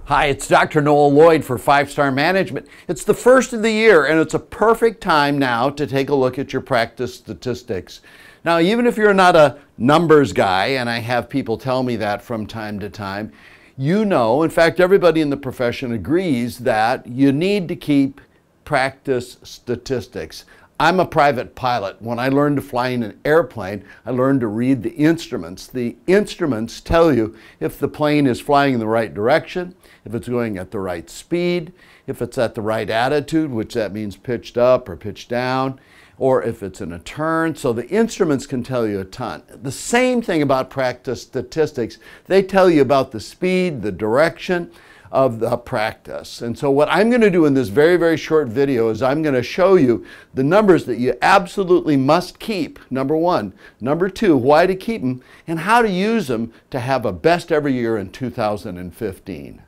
Hi, it's Dr. Noel Lloyd for 5-Star Management. It's the first of the year, and it's a perfect time now to take a look at your practice statistics. Now, even if you're not a numbers guy, and I have people tell me that from time to time, you know, in fact, everybody in the profession agrees that you need to keep practice statistics. I'm a private pilot. When I learned to fly in an airplane, I learned to read the instruments. The instruments tell you if the plane is flying in the right direction, if it's going at the right speed, if it's at the right attitude, which that means pitched up or pitched down, or if it's in a turn. So the instruments can tell you a ton. The same thing about practice statistics. They tell you about the speed, the direction of the practice. And so what I'm going to do in this very, very short video is I'm going to show you the numbers that you absolutely must keep, number one. Number two, why to keep them, and how to use them to have a best ever year in 2015.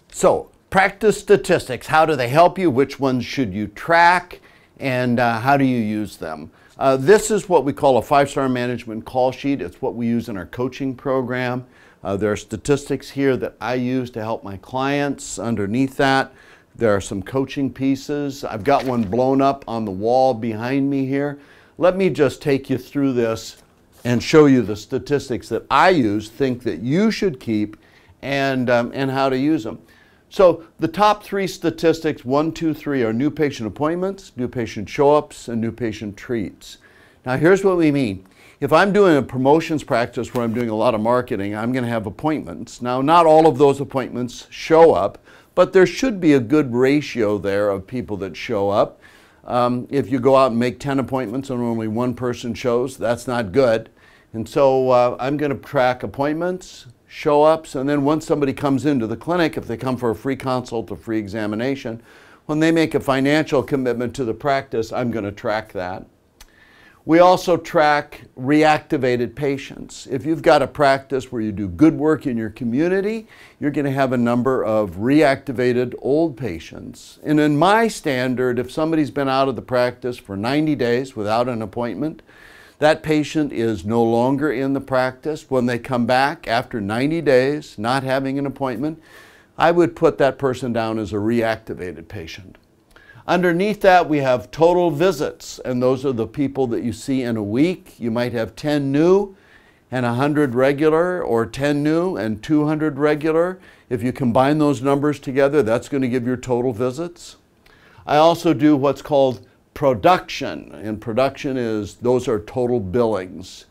So, practice statistics, how do they help you? Which ones should you track? And how do you use them? This is what we call a 5-Star Management call sheet. It's what we use in our coaching program. There are statistics here that I use to help my clients. Underneath that, there are some coaching pieces. I've got one blown up on the wall behind me here. Let me just take you through this and show you the statistics that I use, think that you should keep, and how to use them. So the top three statistics, 1, 2, 3, are new patient appointments, new patient show-ups, and new patient treats. Now here's what we mean. If I'm doing a promotions practice where I'm doing a lot of marketing, I'm going to have appointments. Now, not all of those appointments show up, but there should be a good ratio there of people that show up. If you go out and make 10 appointments and only one person shows, that's not good. And so I'm going to track appointments, show-ups, and then once somebody comes into the clinic, if they come for a free consult, a free examination, when they make a financial commitment to the practice, I'm going to track that. We also track reactivated patients. If you've got a practice where you do good work in your community, you're going to have a number of reactivated old patients. And in my standard, if somebody's been out of the practice for 90 days without an appointment, that patient is no longer in the practice. When they come back after 90 days, not having an appointment, I would put that person down as a reactivated patient. Underneath that, we have total visits, and those are the people that you see in a week. You might have 10 new and 100 regular, or 10 new and 200 regular. If you combine those numbers together, that's going to give your total visits. I also do what's called production, and production is, those are total billings.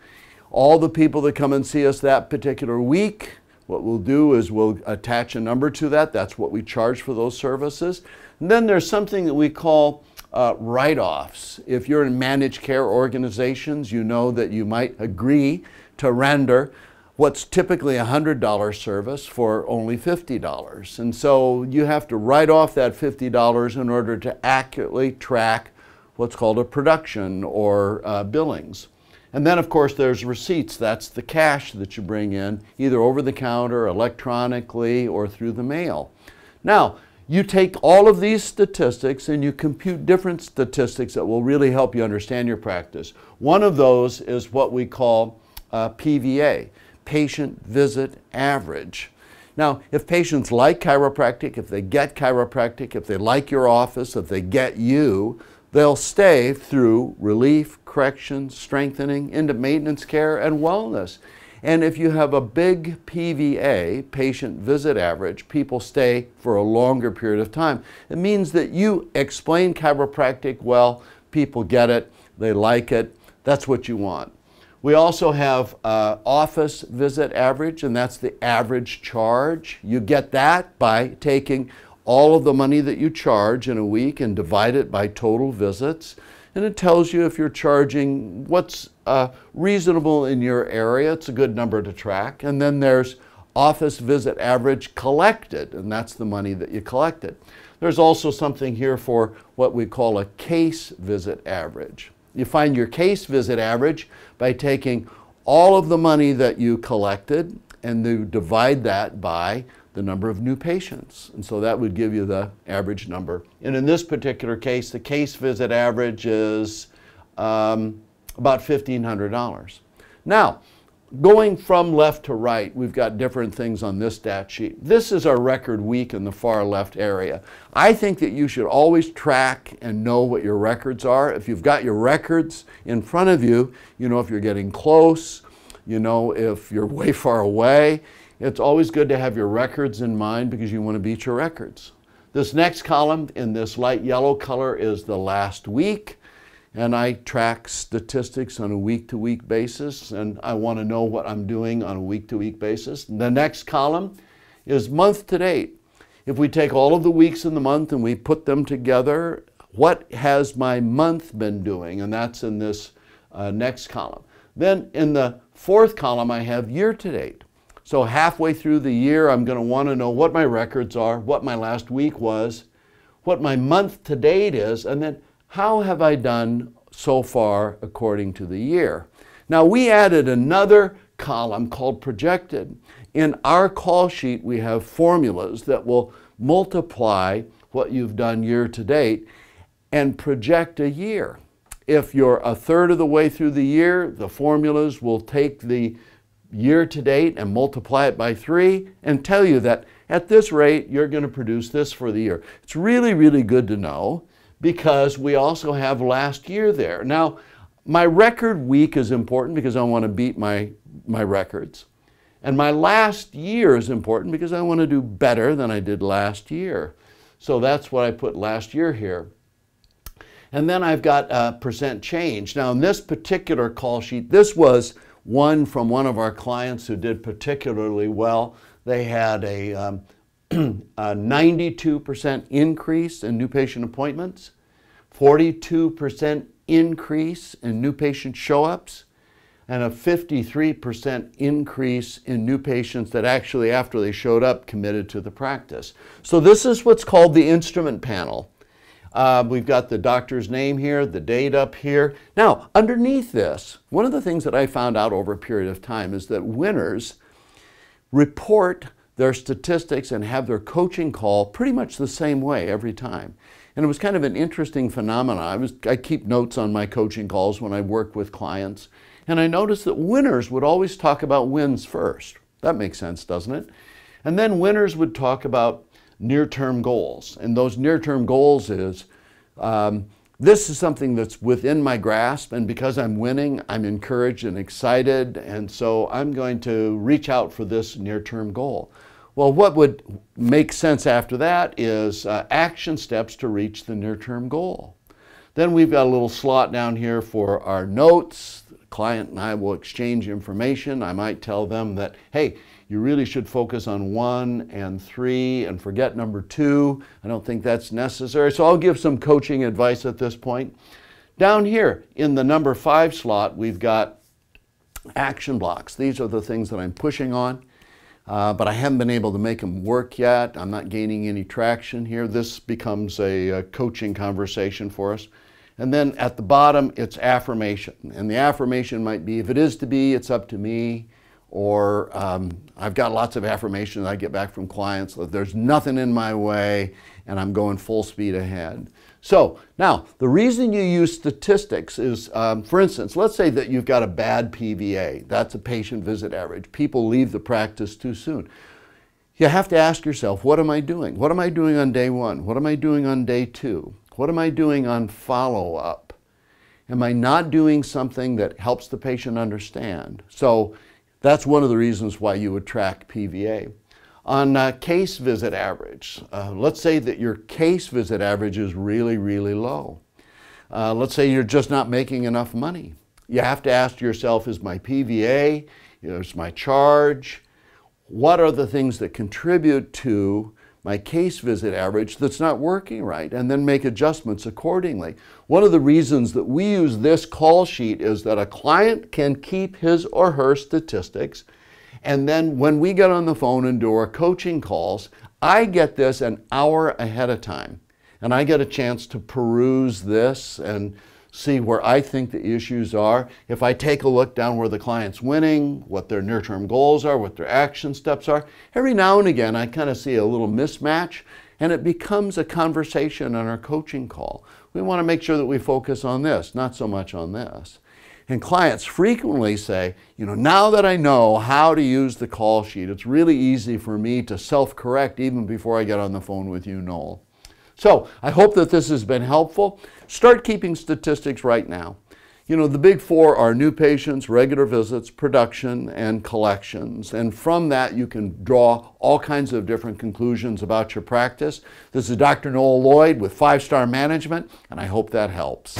All the people that come and see us that particular week, what we'll do is we'll attach a number to that. That's what we charge for those services. And then there's something that we call write-offs. If you're in managed care organizations, you know that you might agree to render what's typically a $100 service for only $50. And so you have to write off that $50 in order to accurately track what's called a production or billings. And then, of course, there's receipts. That's the cash that you bring in, either over the counter, electronically, or through the mail. Now, you take all of these statistics and you compute different statistics that will really help you understand your practice. One of those is what we call PVA, patient visit average. Now, if patients like chiropractic, if they get chiropractic, if they like your office, if they get you, they'll stay through relief, correction, strengthening, into maintenance care and wellness. And if you have a big PVA, patient visit average, people stay for a longer period of time. It means that you explain chiropractic well, people get it, they like it, that's what you want. We also have office visit average, and that's the average charge. You get that by taking all of the money that you charge in a week and divide it by total visits. And it tells you if you're charging what's reasonable in your area. It's a good number to track. And then there's office visit average collected, and that's the money that you collected. There's also something here for what we call a case visit average. You find your case visit average by taking all of the money that you collected and you divide that by the number of new patients. And so that would give you the average number. And in this particular case, the case visit average is about $1,500. Now, going from left to right, we've got different things on this stat sheet. This is our record week in the far left area. I think that you should always track and know what your records are. If you've got your records in front of you, you know if you're getting close, you know if you're way far away. It's always good to have your records in mind because you want to beat your records. This next column in this light yellow color is the last week. And I track statistics on a week-to-week basis, and I want to know what I'm doing on a week-to-week basis. The next column is month-to-date. If we take all of the weeks in the month and we put them together, what has my month been doing? And that's in this next column. Then in the fourth column, I have year-to-date. So halfway through the year, I'm going to want to know what my records are, what my last week was, what my month-to-date is, and then how have I done so far according to the year? Now we added another column called projected. In our call sheet we have formulas that will multiply what you've done year to date and project a year. If you're a third of the way through the year, the formulas will take the year to date and multiply it by 3 and tell you that at this rate you're going to produce this for the year. It's really, really good to know, because we also have last year there. Now, my record week is important because I want to beat my records. And my last year is important because I want to do better than I did last year. So that's what I put last year here. And then I've got percent change. Now in this particular call sheet, this was one from one of our clients who did particularly well. They had a 92% increase in new patient appointments, 42% increase in new patient show-ups, and a 53% increase in new patients that actually, after they showed up, committed to the practice. So this is what's called the instrument panel. We've got the doctor's name here, the date up here. Now, underneath this, one of the things that I found out over a period of time is that winners report their statistics and have their coaching call pretty much the same way every time. And it was kind of an interesting phenomenon. I keep notes on my coaching calls when I work with clients, and I noticed that winners would always talk about wins first. That makes sense, doesn't it? And then winners would talk about near-term goals. And those near-term goals is, this is something that's within my grasp, and because I'm winning, I'm encouraged and excited, and so I'm going to reach out for this near-term goal. Well, what would make sense after that is action steps to reach the near-term goal. Then we've got a little slot down here for our notes. The client and I will exchange information. I might tell them that, hey, you really should focus on 1 and 3 and forget number 2. I don't think that's necessary. So I'll give some coaching advice at this point. Down here in the number 5 slot, we've got action blocks. These are the things that I'm pushing on, but I haven't been able to make them work yet. I'm not gaining any traction here. This becomes a coaching conversation for us. And then at the bottom, it's affirmation. And the affirmation might be, if it is to be, it's up to me. Or I've got lots of affirmations I get back from clients that there's nothing in my way and I'm going full speed ahead. So now, the reason you use statistics is, for instance, let's say that you've got a bad PVA. That's a patient visit average. People leave the practice too soon. You have to ask yourself, what am I doing? What am I doing on day 1? What am I doing on day 2? What am I doing on follow-up? Am I not doing something that helps the patient understand? So that's one of the reasons why you would track PVA. On case visit average, let's say that your case visit average is really, really low. Let's say you're just not making enough money. You have to ask yourself, is my PVA, is my charge, what are the things that contribute to my case visit average that's not working right, and then make adjustments accordingly. One of the reasons that we use this call sheet is that a client can keep his or her statistics, and then when we get on the phone and do our coaching calls, I get this an hour ahead of time, and I get a chance to peruse this and see where I think the issues are. If I take a look down where the client's winning, what their near-term goals are, what their action steps are, every now and again I kind of see a little mismatch, and it becomes a conversation on our coaching call. We want to make sure that we focus on this, not so much on this. And clients frequently say, now that I know how to use the call sheet, it's really easy for me to self-correct even before I get on the phone with you, Noel. So I hope that this has been helpful. Start keeping statistics right now. The big four are new patients, regular visits, production, and collections. And from that, you can draw all kinds of different conclusions about your practice. This is Dr. Noel Lloyd with 5-Star Management, and I hope that helps.